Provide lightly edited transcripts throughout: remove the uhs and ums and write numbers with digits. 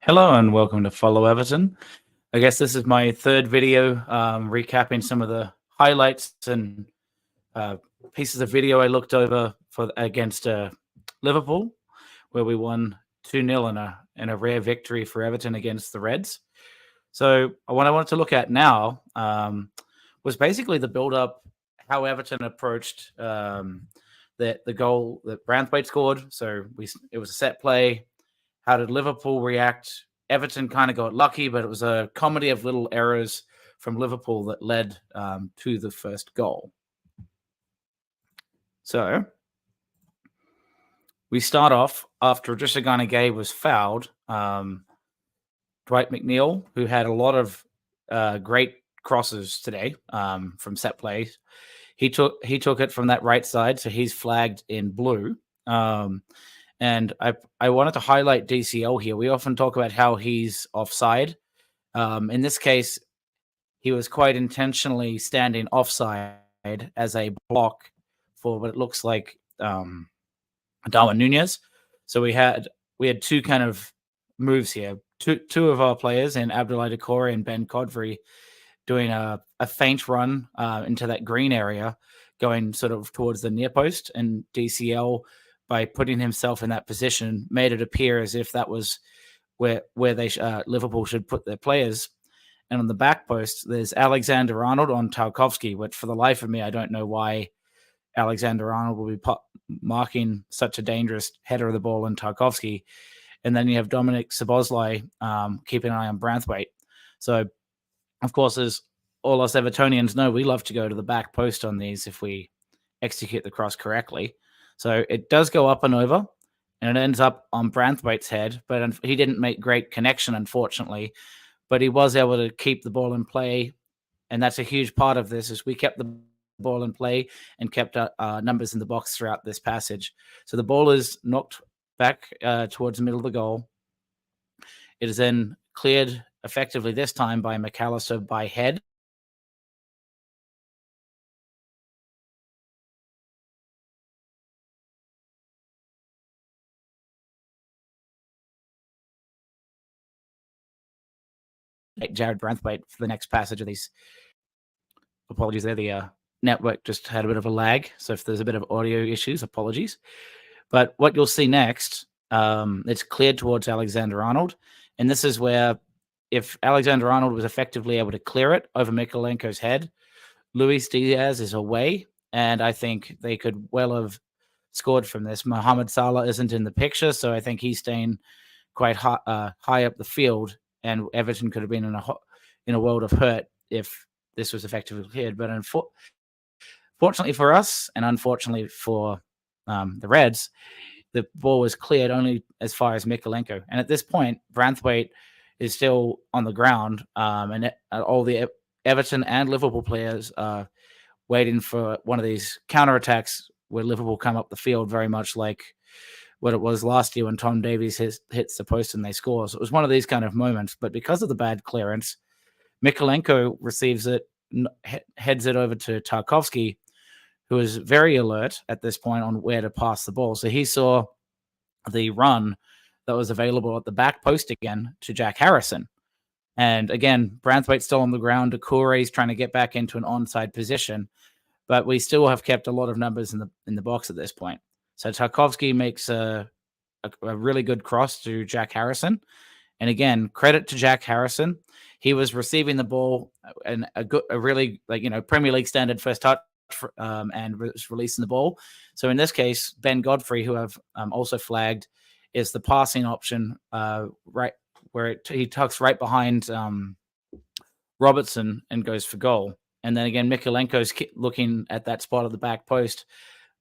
Hello and welcome to Follow Everton. I guess this is my third video recapping some of the highlights and pieces of video I looked over against Liverpool, where we won 2-0 in a rare victory for Everton against the Reds. So what I wanted to look at now was basically the build-up, how Everton approached the goal that Branthwaite scored. So it was a set play. How did Liverpool react? Everton kind of got lucky, but it was a comedy of little errors from Liverpool that led to the first goal. So we start off after Idrissa Gana Gueye was fouled. Dwight McNeil, who had a lot of great crosses today from set plays, he took it from that right side, so he's flagged in blue. And I wanted to highlight DCL here. We often talk about how he's offside. In this case, he was quite intentionally standing offside as a block for what it looks like Darwin Nunez. So we had two kind of moves here. Two of our players, in Abdoulaye Doucouré and Ben Godfrey, doing a feint run into that green area, going sort of towards the near post, and DCL, by putting himself in that position, made it appear as if that was where they Liverpool should put their players. And on the back post, there's Alexander-Arnold on Tarkowski, which for the life of me, I don't know why Alexander-Arnold will be marking such a dangerous header of the ball in Tarkowski. And then you have Dominic Szoboszlai keeping an eye on Branthwaite. So, of course, as all us Evertonians know, we love to go to the back post on these if we execute the cross correctly. So it does go up and over, and it ends up on Branthwaite's head, but he didn't make great connection, unfortunately. But he was able to keep the ball in play, and that's a huge part of this, is we kept the ball in play and kept numbers in the box throughout this passage. So the ball is knocked back towards the middle of the goal. It is then cleared effectively this time by McAllister by head. Jarrad Branthwaite for the next passage of these. Apologies there. The network just had a bit of a lag. So if there's a bit of audio issues, apologies. But what you'll see next, it's cleared towards Alexander-Arnold. And this is where, if Alexander-Arnold was effectively able to clear it over Mikalenko's head, Luis Diaz is away. And I think they could well have scored from this. Mohamed Salah isn't in the picture, so I think he's staying quite high up the field, and Everton could have been in a world of hurt if this was effectively cleared. But fortunately for us, and unfortunately for the Reds, the ball was cleared only as far as Mikalenko. And at this point, Branthwaite is still on the ground, and all the Everton and Liverpool players are waiting for one of these counterattacks where Liverpool come up the field, very much like what it was last year when Tom Davies hits the post and they score. So it was one of these kind of moments. But because of the bad clearance, Mikalenko receives it, heads it over to Tarkowski, who is very alert at this point on where to pass the ball. So he saw the run that was available at the back post again to Jack Harrison. And again, Branthwaite's still on the ground. Doucouré's trying to get back into an onside position, but we still have kept a lot of numbers in the box at this point. So Tarkowski makes a really good cross to Jack Harrison. And again, credit to Jack Harrison. He was receiving the ball and a really, Premier League standard first touch, and was releasing the ball. So in this case, Ben Godfrey, who I've also flagged, is the passing option, right where he tucks right behind Robertson and goes for goal. And then again, Mikalenko's looking at that spot of the back post,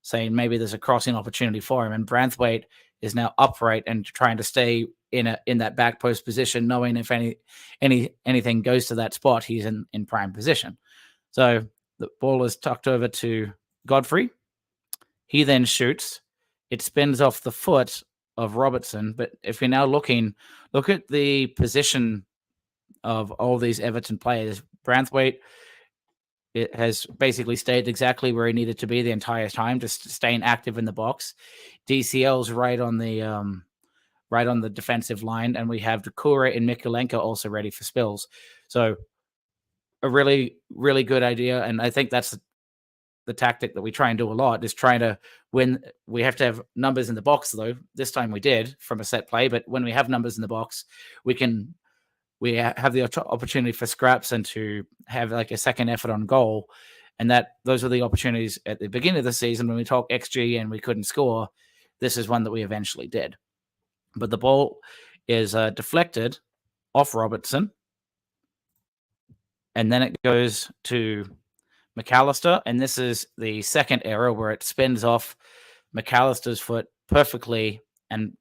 saying maybe there's a crossing opportunity for him. And Branthwaite is now upright and trying to stay in that back post position, knowing if anything goes to that spot, he's in prime position. So the ball is tucked over to Godfrey. He then shoots. It spins off the foot of Robertson. But if you're now look at the position of all these Everton players. Branthwaite, it has basically stayed exactly where he needed to be the entire time, just staying active in the box. DCL's right on the right on the defensive line, and we have Dukura and Mikulenka also ready for spills. So a really, really good idea, and I think that's the tactic that we try and do a lot, is trying to win. We have to have numbers in the box, though. This time we did from a set play, but when we have numbers in the box, we have the opportunity for scraps and to have like a second effort on goal. And those are the opportunities at the beginning of the season when we talk XG and we couldn't score. This is one that we eventually did. But the ball is deflected off Robertson, and then it goes to McAllister, and this is the second error where it spins off McAllister's foot perfectly, and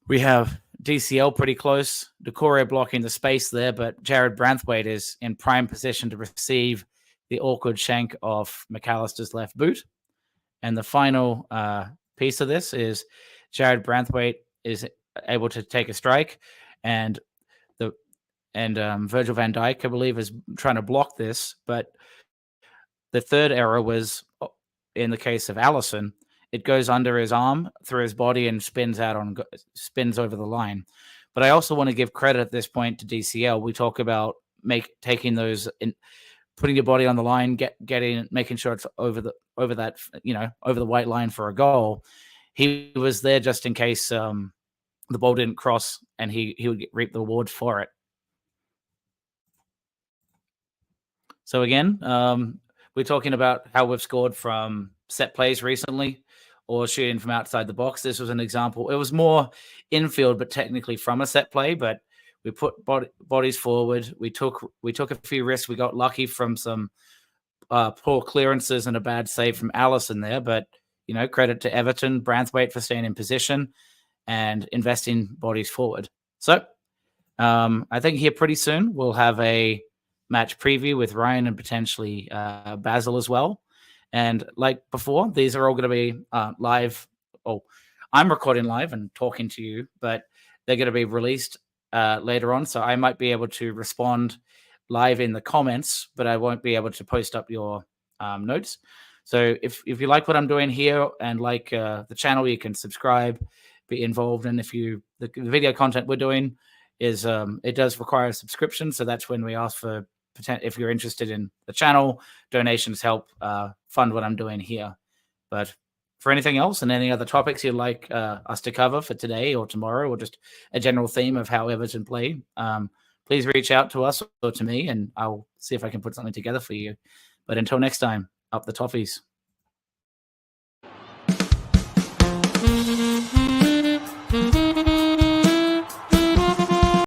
we have DCL pretty close. Decore blocking the space there, but Jarrad Branthwaite is in prime position to receive the awkward shank of McAllister's left boot. And the final piece of this is Jarrad Branthwaite is able to take a strike, and Virgil van Dijk, I believe, is trying to block this. But the third error was, in the case of Allison, it goes under his arm through his body and spins over the line. But I also want to give credit at this point to DCL. We talk about taking those in, putting your body on the line, making sure it's over the white line for a goal. He was there just in case the ball didn't cross, and he would reap the reward for it. So again, we're talking about how we've scored from set plays recently or shooting from outside the box. This was an example. It was more infield, but technically from a set play. But we put bodies forward. We took a few risks. We got lucky from some poor clearances and a bad save from Allison there. But credit to Everton, Branthwaite for staying in position and investing bodies forward. So I think here pretty soon we'll have a match preview with Ryan and potentially Basil as well. And like before, these are all going to be live. Oh, I'm recording live and talking to you, but they're going to be released later on. So I might be able to respond live in the comments, but I won't be able to post up your notes. So if you like what I'm doing here and like the channel, you can subscribe, be involved. And if the video content we're doing is it does require a subscription. So that's when we ask for, if you're interested in the channel, donations help fund what I'm doing here. But for anything else and any other topics you'd like us to cover for today or tomorrow, or just a general theme of how Everton play, please reach out to us or to me, and I'll see if I can put something together for you. But until next time, up the Toffees.